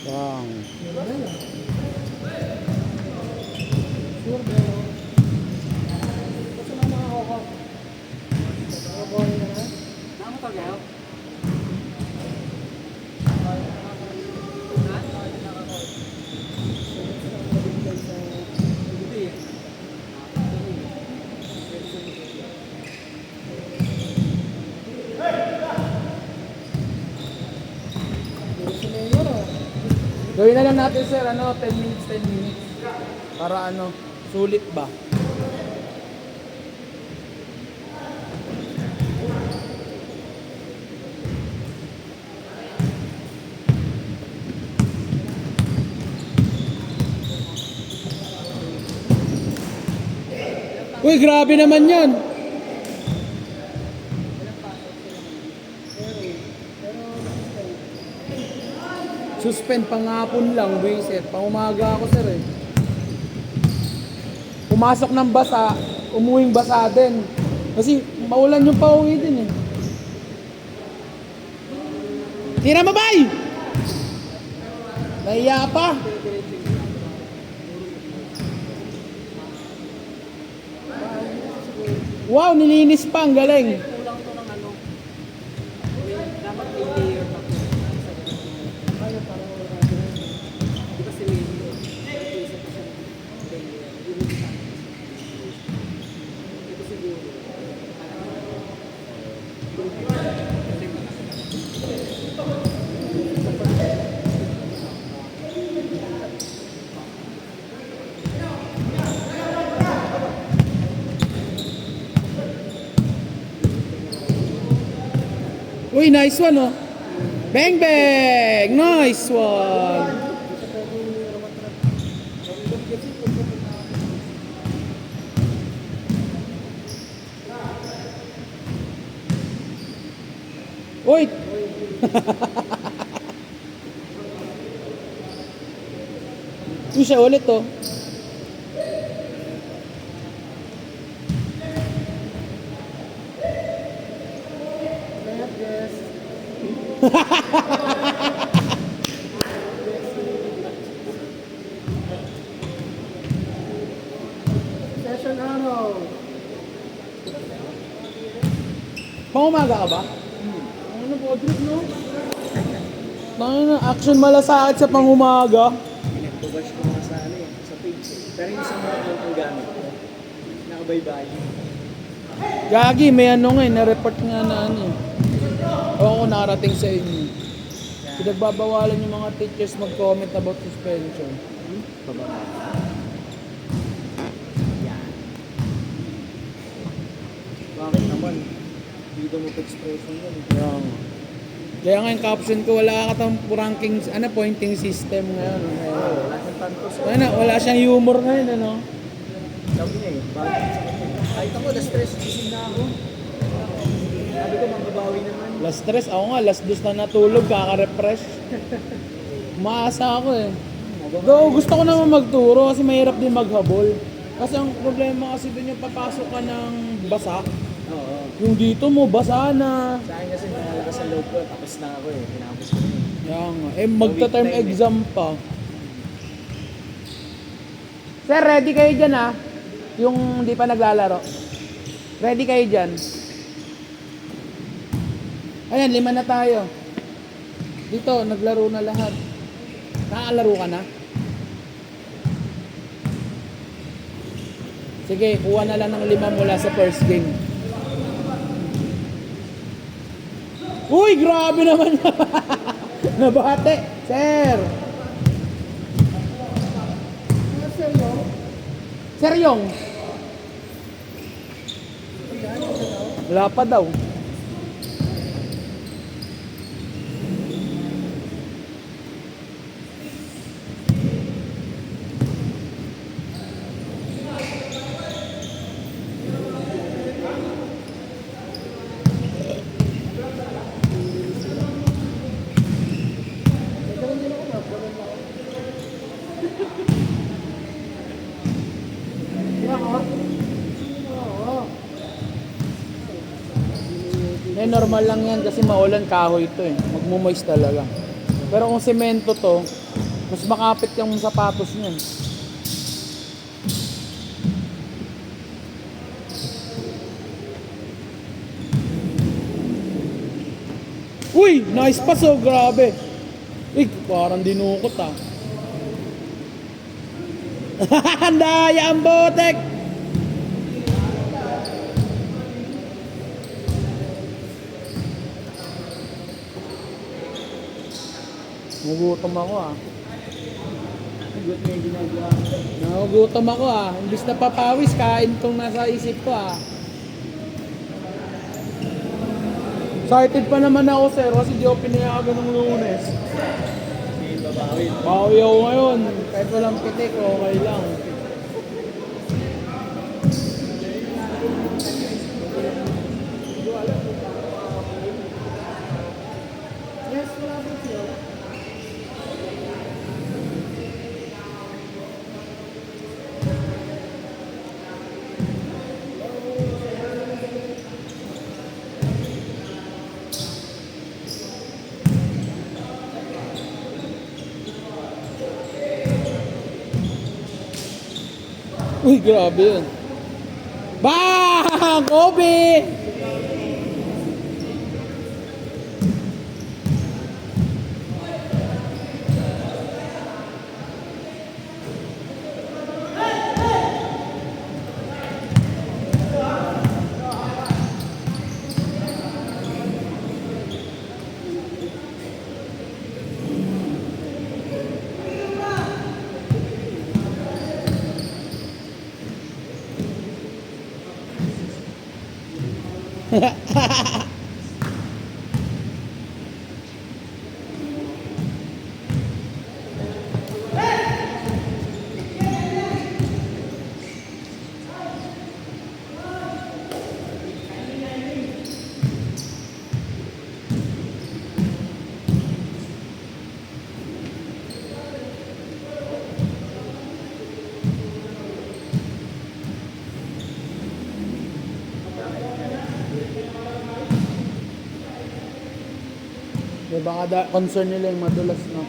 Wow. Sure, pero... Kasi na nakakoko. Nakaboy na na. Nakamotor kayo? Gawin na lang natin sir, 10 minutes, 10 minutes. Para sulit ba? Uy, grabe naman yan. Suspend pangapon lang, visit. Pangumaga ako sir eh. Pumasok ng basa, umuwing basa din. Kasi maulan yung pauwi din eh. Tira mo bay! Nahiya pa. Wow, nilinis pa, ang galing. Kulang to ng ano. Dapat may layer pa to. Ano, parang wala natin. Di ba si Lady? Isa pa siya ng layer. Yun yung isa. Ito siguro. Uy, nice one oh. Bang bang! Nice one! Uy! Ito siya ulit oh. Yes. Session araw. Pangumaga ka ba? Ano po, drip, no? Action malasakit sa pangumaga. Pinagtubash ko nga sa ano eh, sa page eh. Pero yung isang mga ang gamit ko. Nakabaybay. Gagi, may nga eh, na-report nga na eh. Oo, narating sa inyo. Pinagbabawalan yung mga teachers mag-comment about suspension. Pababa. Yan. Bakit naman? Dito mo expression yan. Kaya nga yung caption ko, wala ka tang ranking, pointing system ngayon. Wala siyang tantos. Wala siyang humor ngayon, Sabi niya eh, bakit? Kahit ako, na-stress gising na ako. Sabi ko, mangbabawi naman. Last stress, ako nga, last dos na natulog, kaka-refresh. Maasa ako eh. Though gusto ko naman magturo kasi mahirap din maghabol. Kasi ang problema kasi dun yung papasok ka ng basa. Oo. Yung dito mo, basa na. Sa akin kasi nalakas sa loob ko, tapos na ako eh. Tinapos ko na. Yan nga. Magta-term exam pa. Sir, ready kayo dyan ah. Yung di pa naglalaro. Ready kayo dyan. Ayan, 5 na tayo. Dito, naglaro na lahat. Nakalaro ka na? Sige, kuha na lang ng 5 mula sa first game. Uy, grabe naman. Nabate. Sir. Sir Yong. Wala pa daw. Normal lang yan kasi maulan kahoy ito eh. Magmumoist talaga. Pero kung semento to, Mas makapit yung sapatos niyan. Uy! Nice pass oh, grabe. Parang dinukot ah. Daya ang botek! Nagugutom ako ah. Good na yung ginagawa. Nagugutom ako ah. Imbis na papawis, kain tong nasa isip ko ah. Excited pa naman ako sir kasi di ako pinayagan ng Lunes. Hindi babawi. Bawi ako ngayon. Kahit walang pitik, okay lang. Yes, wala po siya. Uy, grabe yun. Bang! Kobe! Baka concern nila yung madulas, no?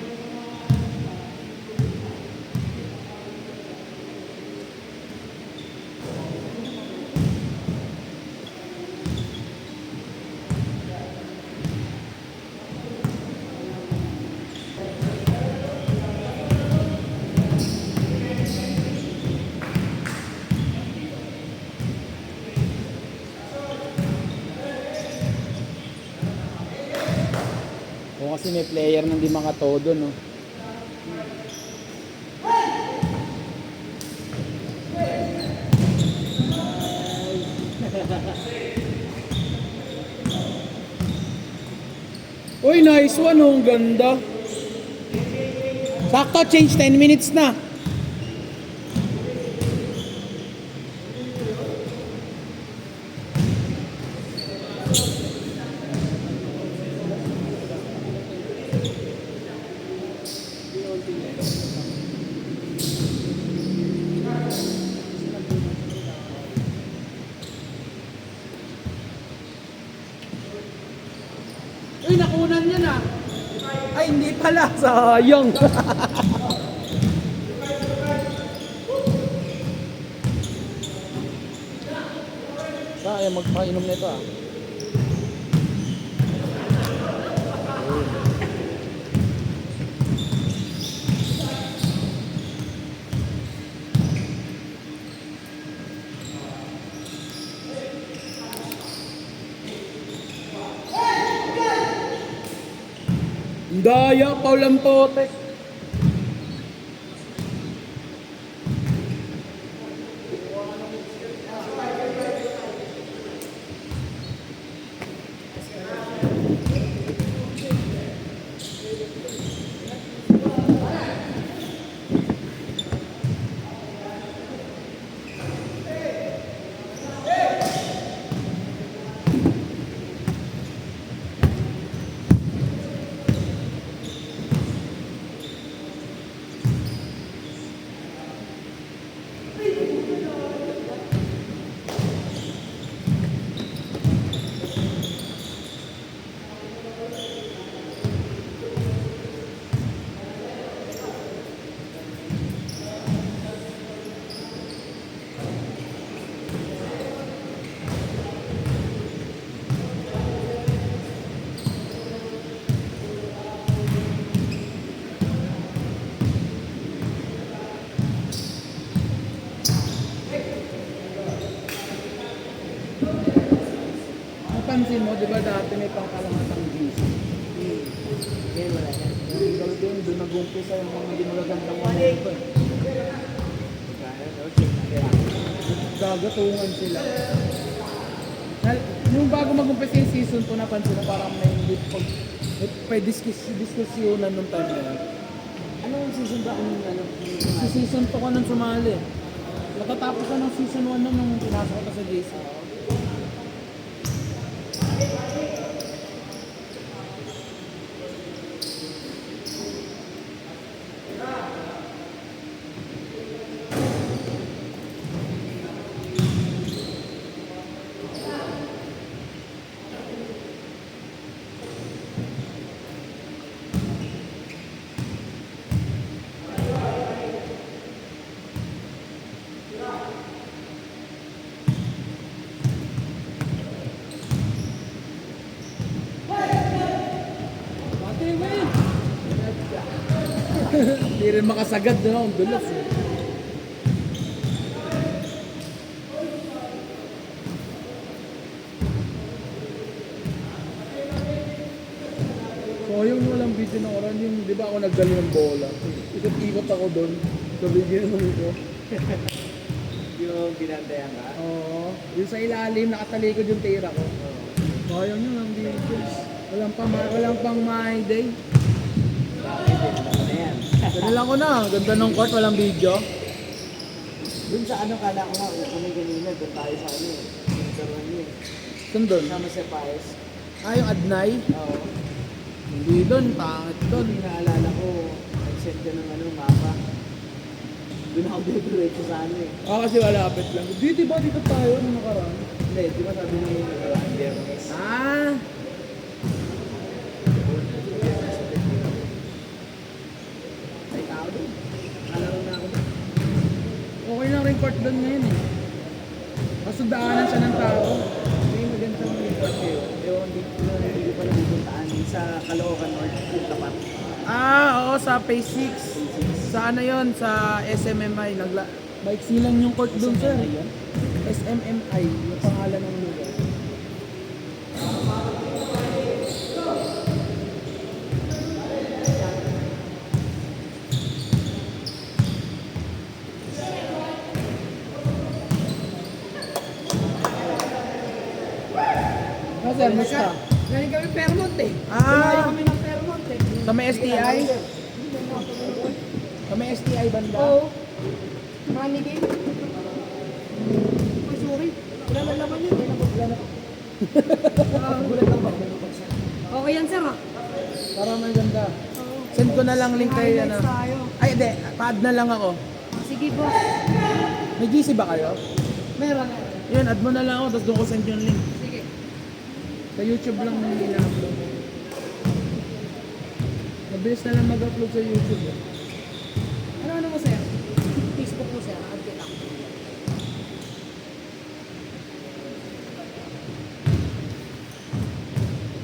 O kasi may player nang di makatodo, no? Uy, nice one, oh. Ang ganda. Sakto, change 10 minutes na. Uy, nakunan niya na. Ay, hindi pala. Sayang. Sayang magpainom nito ah. Daya, Paulang Potek. napapansin mo, di ba dati may pangkalamatang GC? Ngayon wala yan. Yung gold yun, doon nag-umpisa yung mga hindi magagandang momento. eh. Kaya, no? Check na yan. Gagatungan sila. Yung bago mag-umpisa yung season ko, napansin ko parang may diskusyonan nung time na yun. Anong season ba kung ano? Sa season 2 ko nung sumali. Natatapos na ng season 1 nung pinasok ko sa JC. Hindi rin makasagad doon, ang dulas eh. So yung walang video na oran, yung di ba ako nagdala ng bola? Ikot-ikot ako doon, sa video ko. Yung binantayan ka? Oo, yung sa ilalim, nakatalikod yung tira ko. Sayang yun ang videos. Walang pang my day. Bakit? Ano na yan? Ganun ko na, ganda ng court, walang video. Dun sa ano, kala ko nga, kung may ganina, doon tayo sa ano eh. Yung karoon yun. Saan doon? Sama sa Paes. Ah, yung Adnay? Oo. Hindi doon, pangit doon. Doon naalala ko, nag-send ka ng ano, mapa. Doon ako diretso sa ano eh. Ah, kasi malapit lang. Di ba dito tayo nung nakaraan? Hindi, di ba sabi namin nakaraan, Biyernes. Ah! May tao doon. Kalaro na ako doon. Okay lang rin court doon ngayon eh. Kaso daanan siya ng tao. May magandang report kayo. Ewan, hindi ko pa nabupuntaan sa Caloocan North, yung tapat. Ah, oo, sa Phase 6. Sa ano yun? Sa SMMI. Maiksi lang yung court doon, sir. SMMI, yung pangalan ng lugar. Ah, sir, musta? Galing kami Fairmont eh. Ah. Tumayo kami ng Fairmont eh. Sa may STI? Sa may STI banda? Oo. Money game. Ay, sorry. Wala na laman yun. Wala na. Gulat lang ba? Okay yan, sir ah. Para may ganda. Oo. Send ko na lang link kayo yan. Highlights tayo. Ay, hindi. Pa-add na lang ako. Sige, boss. May GC ba kayo? Meron na. Yun, add mo na lang ako, tapos doon ko send yung link. Sige. Sa YouTube lang ina-upload. Mabilis na lang mag-upload sa YouTube. Eh. Ano mo, sir? Facebook mo, sir. Add kita.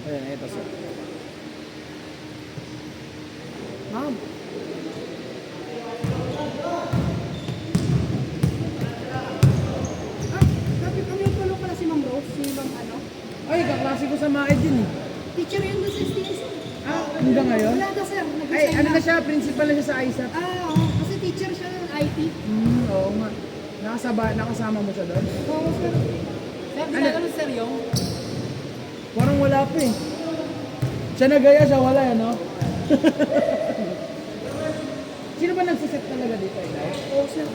Ayan, ito sir. Ma'am. Dapat kami yung tulong pala si Ma'am Rose, si Ma'am ano. Ay, kaklase ko sa Maed yun eh. Teacher yun doon sa STS. Ah, hanggang ngayon? Wala na, sir. Ay, ano na siya, principal na siya sa ISAP. Oo. Kasi teacher siya ng IT. Oo nga. Nakasama mo siya doon? Oo, sir. Sir, ginagano sir yung? Parang wala pa eh. Siya nagaya, siya wala eh, no? Sino ba nagsiset talaga dito? Ikaw? Oo, sir.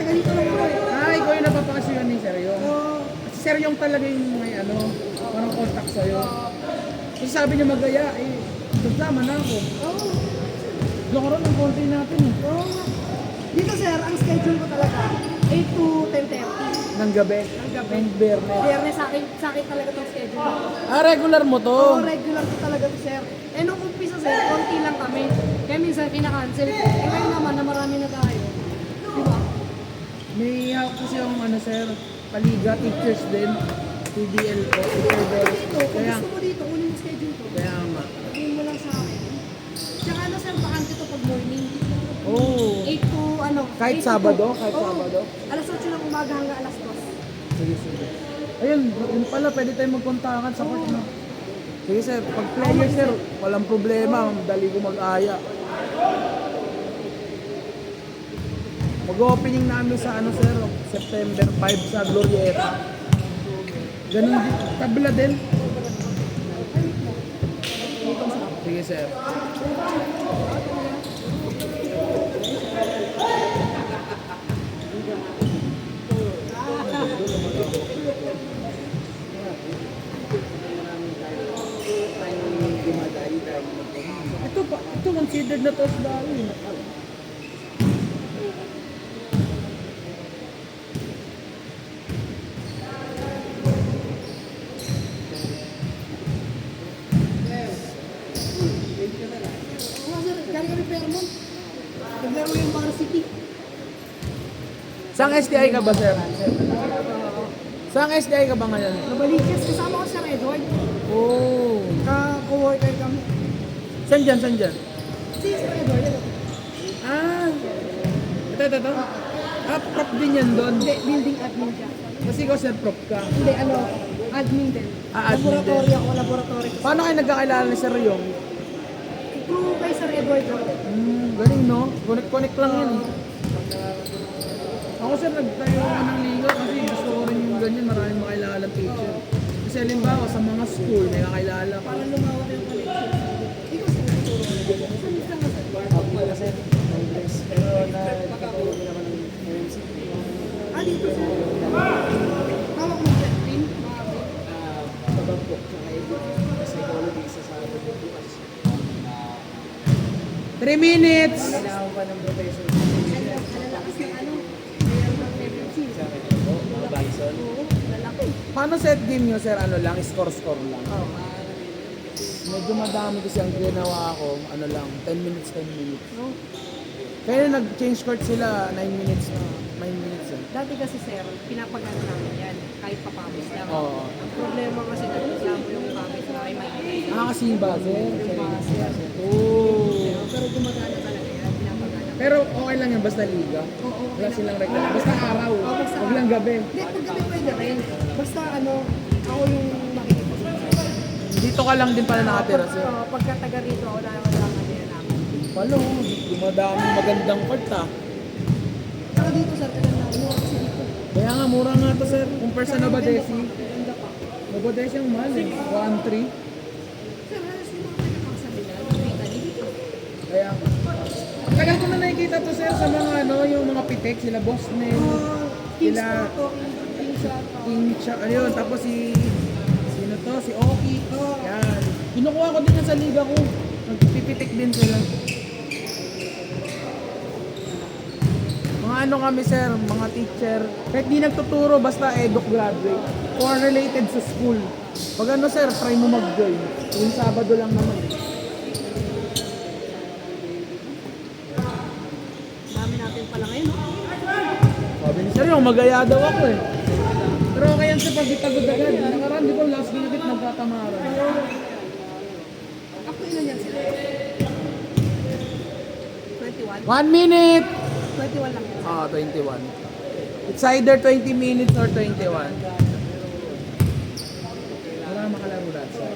Taga dito lang ako eh. Ah, ikaw yung napapakasuyan ni Sir Yong. Oo. Si Sir Yong talaga yung may ano, parang contact sa'yo. Kasi sabi niya magaya, eh, kasama na ako. Oo. Doon ka rin ng konti natin eh. Oo. Dito, sir, ang schedule ko talaga 8 to 10:30. Ng gabi. Ng gabi. Ng Biyernes. Biyernes sa akin talaga itong schedule ko. Ah, regular mo to? Oo, regular ko talaga to, sir. Eh, nung umpisa, sir, konti lang kami. Kaya minsan kinakancel ko. Eh, ngayon naman na marami na tayo. Di ba? May hawak kasi yung ano sir, paliga, teachers din. PBL ko. Dito, kung Kaya, gusto mo dito, kunin mo schedule ko. kaya nga. Sabihin mo lang sa akin. Tsaka ano, sir, bakante to pag morning. Oh. 8 to ano? Kahit 8 to Sabado? 2. Kahit Oo. Sabado? Alas 8 ng umaga hanggang alas 2. Sige, sige. Ayun, yun pala, pwede tayong magkontakan sa court, no? Sige sir, pag player sir, walang problema, dali ko mag-aya. Mag-opening namin sa ano sir, September 5 sa Glorieta. Ganun din, tabla din. Sige sir. Ito considered na toast value. Oo, sir, galing kami Fairmont. Naglaro yung varsity. Saan STI ka ba sir? Saan STI ka ba ngayon? Nabalikas, kasama ko si Sir Edward. Oh. Ka-co-worker kami. Saan dyan? Saan dyan? Si Sir Edward, ano? Ah. Ito. Ah, prop din yan doon. Hindi, building admin siya. Kasi ikaw sir, prop ka. Hindi, admin din. Ah, admin Laboratory ako, laboratory. Paano kayo nagkakilala ni Sir Ryong? True kay Sir Edward. Galing no? Connect lang yan. Ako sir, nagtayo ako ng liga kasi gusto ko rin yung ganyan, maraming makilala teacher. Kasi halimbawa sa mga school, may kakilala ko. Para lumawak yung connection. Ikaw sa nagtuturo. Saan ka nga sir? Ako pala sir, English. Pero nakatulog din ako ng MC. Dito sir. Tawag mo sir, Pin? Tabang po, psychology, isa sa bukas. 3 minutes! Kailangan pa ng professor. Alalakas ng ano? Mayor ng MMC. Bison. Oo, lalaki. Paano set game nyo sir? Ano lang? Score lang? Medyo madami kasi ang ginawa ko, ano lang, 10 minutes. No? Kaya nag-change court sila, 9 minutes na. 9 minutes yan. Dati kasi sir, pinapagano namin yan. Kahit papawis lang. Oo. Ang problema kasi nagreklamo yung pawis na ay mainit. Kasi ba sir? Yung base. Oh. Pero gumagana talaga yan. Pinapagana. Pero okay lang yan, basta liga. Oo, Wala silang reklamo. Basta araw, basta huwag lang gabi. Hindi, pag gabi pwede rin. Basta ako yung makikipag. Dito ka lang din pala nakatira sir. Pagka taga rito, ako na lang din namin. Palo, dumadaming magandang court ah. Saka dito sir, kaganda. Ano kasi dito? Kaya nga, mura nga to sir. Compare sa Nabadesi. Ganda pa. Nabadesi ang mahal eh. 1-3. Sir, halos yung mga taga-pagsabi na. Nakita dito. Kaya, ang tagal ko na nakikita to sir sa mga ano, yung mga pitek, sila Bosnen, Kings sila po to. Kings King Cha, ano yun, tapos sino to, si Oki. Yan. Kinukuha ko din yan sa liga ko. Nagpipitik din sila. Mga ano kami sir, mga teacher, kahit di nagtuturo, basta eduk graduate. Or related sa school. Pag ano sir, try mo mag-join. Yung Sabado lang naman. Dami natin pala ngayon. No? Sabi ni sir, yung magaya daw ako eh. Pero okay yan sa pagitagod agad. Nakaraan, di ba last minute nagkatamaran. Ako ilan yan sila? 21? 1 minute! 21 lang yan. 21. It's either 20 minutes or 21. Wala makalaro lahat sir.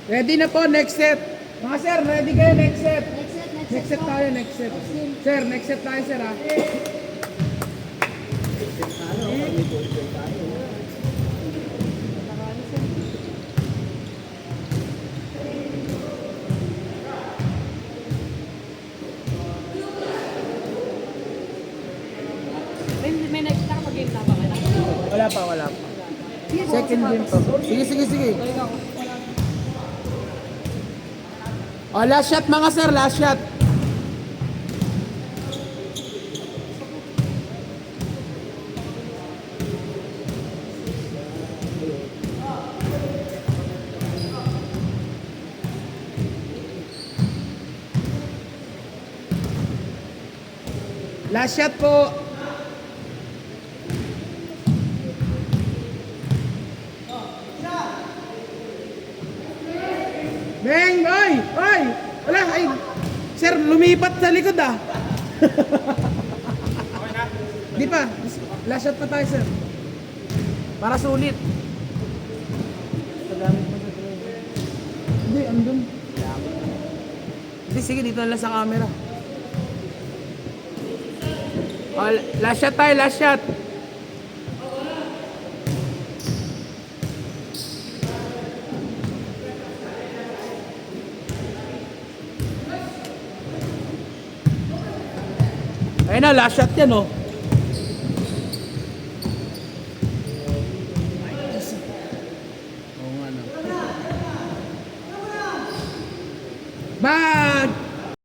Ready na po, next set. Mga sir, ready kayo next set. Next set tayo, next set. Sir, next set tayo sir ha. May nakapag-game na ba ka na? Wala pa. Second game to. Sige. Oh, last shot mga sir, last shot. Last shot po. Beng, oy! Wala, ay. Sir, lumipat sa likod ah. Di pa. Last shot pa tayo, sir. Para sulit. Pagamit mo sa training. Hindi, andun. Hindi, sige, dito na lang sa camera. Oh, last shot tayo, last shot. Ayun na, last shot yan, oh. Oo nga, no. Bag!